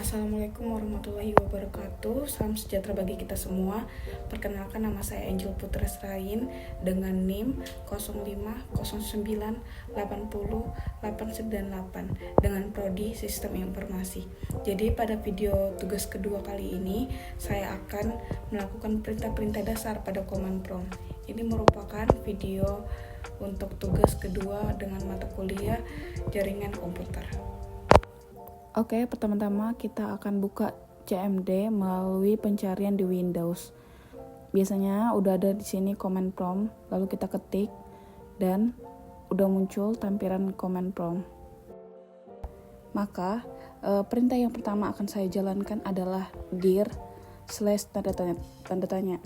Assalamualaikum warahmatullahi wabarakatuh. Salam sejahtera bagi kita semua. Perkenalkan, nama saya Angel Putri Serain dengan NIM 0509808998 dengan prodi Sistem Informasi. Jadi pada video tugas kedua kali ini saya akan melakukan perintah-perintah dasar pada command prompt. Ini merupakan video untuk tugas kedua dengan mata kuliah jaringan komputer. Oke, pertama-tama kita akan buka CMD melalui pencarian di Windows. Biasanya udah ada di sini command prompt, lalu kita ketik dan udah muncul tampilan command prompt. Maka perintah yang pertama akan saya jalankan adalah dir /tanda tanya.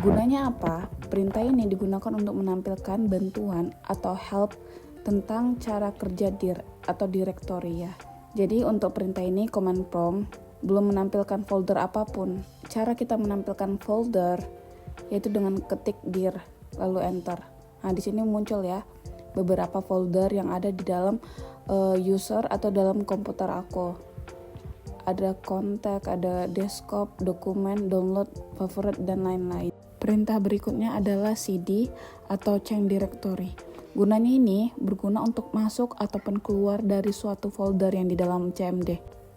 Gunanya apa? Perintah ini digunakan untuk menampilkan bantuan atau help tentang cara kerja dir atau direktori ya. Jadi untuk perintah ini command prompt belum menampilkan folder apapun. Cara kita menampilkan folder yaitu dengan ketik dir lalu enter. Nah, di sini muncul ya beberapa folder yang ada di dalam user atau dalam komputer aku. Ada kontak, ada desktop, dokumen, download, favorit dan lain-lain. Perintah berikutnya adalah cd atau change directory. Gunanya ini berguna untuk masuk ataupun keluar dari suatu folder yang di dalam CMD.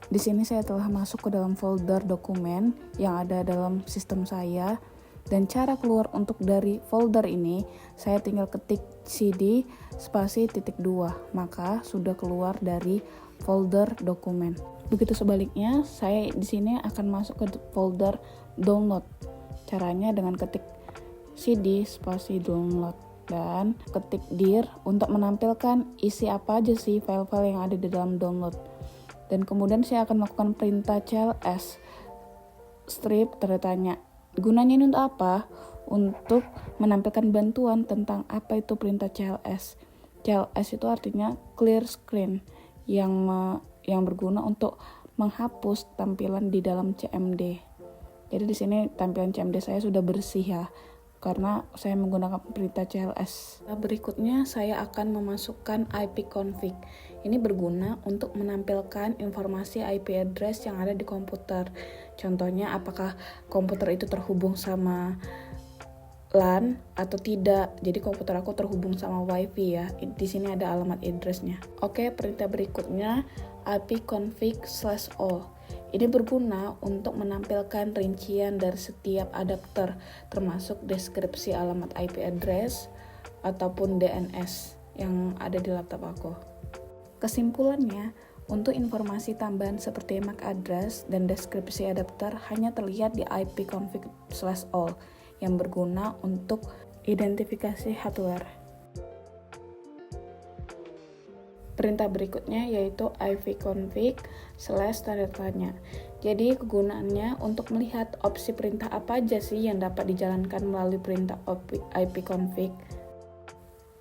Di sini saya telah masuk ke dalam folder dokumen yang ada dalam sistem saya, dan cara keluar untuk dari folder ini saya tinggal ketik cd spasi *2, maka sudah keluar dari folder dokumen. Begitu sebaliknya, saya di sini akan masuk ke folder download. Caranya dengan ketik cd spasi download dan ketik dir untuk menampilkan isi apa aja sih file-file yang ada di dalam download. Dan kemudian saya akan melakukan perintah cls strip tanda tanya. Gunanya ini untuk apa? Untuk menampilkan bantuan tentang apa itu perintah cls. Cls itu artinya clear screen yang berguna untuk menghapus tampilan di dalam CMD. Jadi di sini tampilan CMD saya sudah bersih ya, karena saya menggunakan perintah cls. Berikutnya saya akan memasukkan ipconfig. Ini berguna untuk menampilkan informasi IP address yang ada di komputer. Contohnya apakah komputer itu terhubung sama LAN atau tidak. Jadi komputer aku terhubung sama WiFi ya. Di sini ada alamat addressnya. Oke, perintah berikutnya ipconfig/o. Ini berguna untuk menampilkan rincian dari setiap adapter, termasuk deskripsi alamat IP address ataupun DNS yang ada di laptop aku. Kesimpulannya, untuk informasi tambahan seperti MAC address dan deskripsi adapter hanya terlihat di ipconfig/all yang berguna untuk identifikasi hardware. Perintah berikutnya yaitu ipconfig/tanda tanya. Jadi kegunaannya untuk melihat opsi perintah apa aja sih yang dapat dijalankan melalui perintah ipconfig.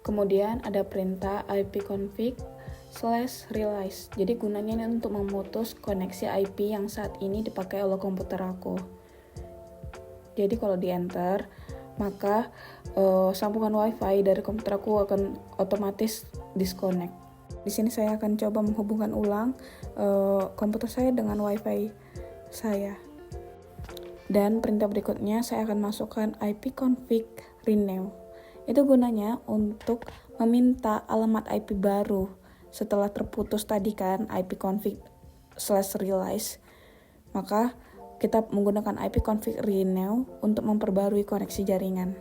Kemudian ada perintah ipconfig/realize. Jadi gunanya ini untuk memutus koneksi IP yang saat ini dipakai oleh komputer aku. Jadi kalau di enter, maka sambungan WiFi dari komputer aku akan otomatis disconnect. Di sini saya akan coba menghubungkan ulang komputer saya dengan WiFi saya. Dan perintah berikutnya saya akan masukkan ipconfig renew. Itu gunanya untuk meminta alamat IP baru setelah terputus tadi kan ipconfig/realize. Maka kita menggunakan ipconfig renew untuk memperbarui koneksi jaringan.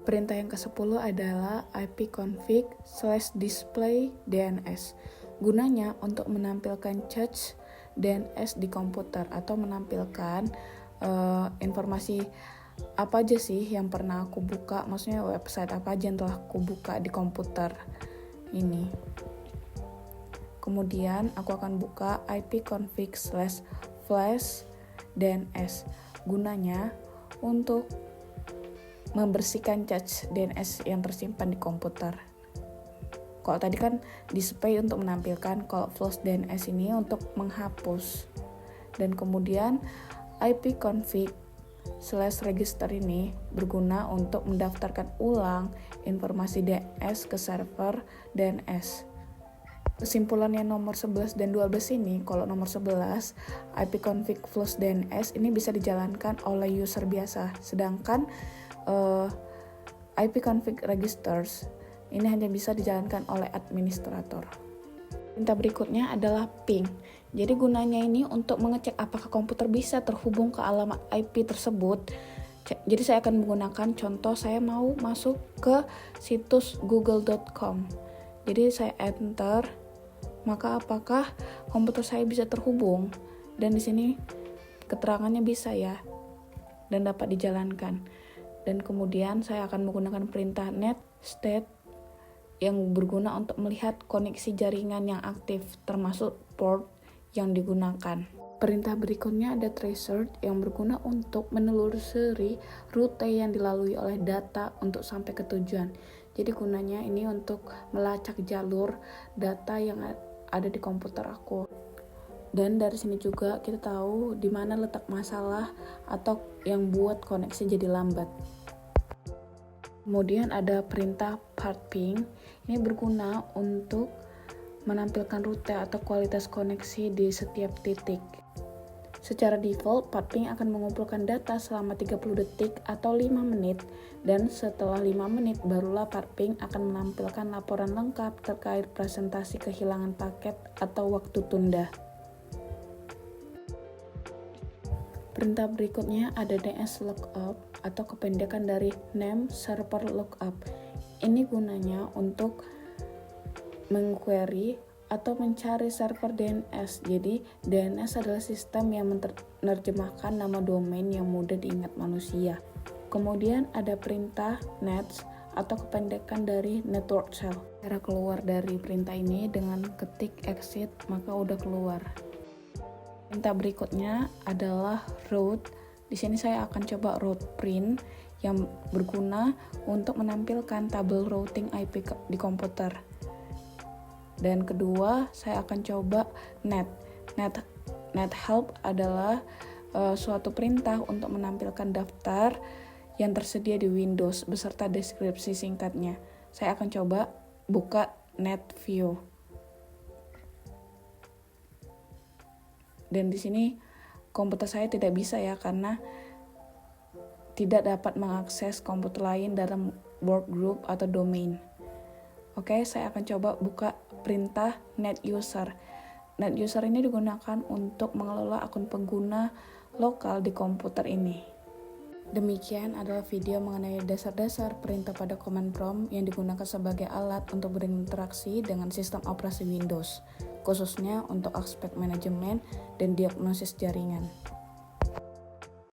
Perintah yang ke-10 adalah ipconfig/display DNS. Gunanya untuk menampilkan cache DNS di komputer atau menampilkan informasi apa aja sih yang pernah aku buka, maksudnya website apa aja yang telah aku buka di komputer ini. Kemudian aku akan buka ipconfig/flash DNS. Gunanya untuk membersihkan cache DNS yang tersimpan di komputer. Kalau tadi kan display untuk menampilkan, kalau flash DNS ini untuk menghapus. Dan kemudian ipconfig/register ini berguna untuk mendaftarkan ulang informasi DNS ke server DNS. Kesimpulannya nomor 11 dan 12 ini, kalau nomor 11 ipconfig plus DNS ini bisa dijalankan oleh user biasa, sedangkan ipconfig registers ini hanya bisa dijalankan oleh administrator. Perintah berikutnya adalah ping. Jadi gunanya ini untuk mengecek apakah komputer bisa terhubung ke alamat IP tersebut. Jadi saya akan menggunakan contoh, saya mau masuk ke situs google.com. Jadi saya enter, maka apakah komputer saya bisa terhubung? Dan di sini keterangannya bisa ya, dan dapat dijalankan. Dan kemudian saya akan menggunakan perintah net state yang berguna untuk melihat koneksi jaringan yang aktif, termasuk port yang digunakan. Perintah berikutnya ada tracer yang berguna untuk menelusuri rute yang dilalui oleh data untuk sampai ke tujuan. Jadi gunanya ini untuk melacak jalur data yang ada di komputer aku. Dan dari sini juga kita tahu di mana letak masalah atau yang buat koneksi jadi lambat. Kemudian ada perintah part ping. Ini berguna untuk menampilkan rute atau kualitas koneksi di setiap titik. Secara default, part ping akan mengumpulkan data selama 30 detik atau 5 menit, dan setelah 5 menit barulah part ping akan menampilkan laporan lengkap terkait presentasi kehilangan paket atau waktu tunda. Perintah berikutnya ada NS lookup atau kependekan dari name server lookup. Ini gunanya untuk mengquery atau mencari server DNS. Jadi DNS adalah sistem yang menerjemahkan nama domain yang mudah diingat manusia. Kemudian ada perintah nets atau kependekan dari network shell. Cara keluar dari perintah ini dengan ketik exit, maka udah keluar. Perintah berikutnya adalah route. Di sini saya akan coba route print yang berguna untuk menampilkan tabel routing IP di komputer. Dan kedua, saya akan coba net help adalah suatu perintah untuk menampilkan daftar yang tersedia di Windows beserta deskripsi singkatnya. Saya akan coba buka net view. Dan di sini komputer saya tidak bisa ya, karena tidak dapat mengakses komputer lain dalam workgroup atau domain. Oke, saya akan coba buka perintah net user. Net user ini digunakan untuk mengelola akun pengguna lokal di komputer ini. Demikian adalah video mengenai dasar-dasar perintah pada command prompt yang digunakan sebagai alat untuk berinteraksi dengan sistem operasi Windows, khususnya untuk aspek manajemen dan diagnosis jaringan.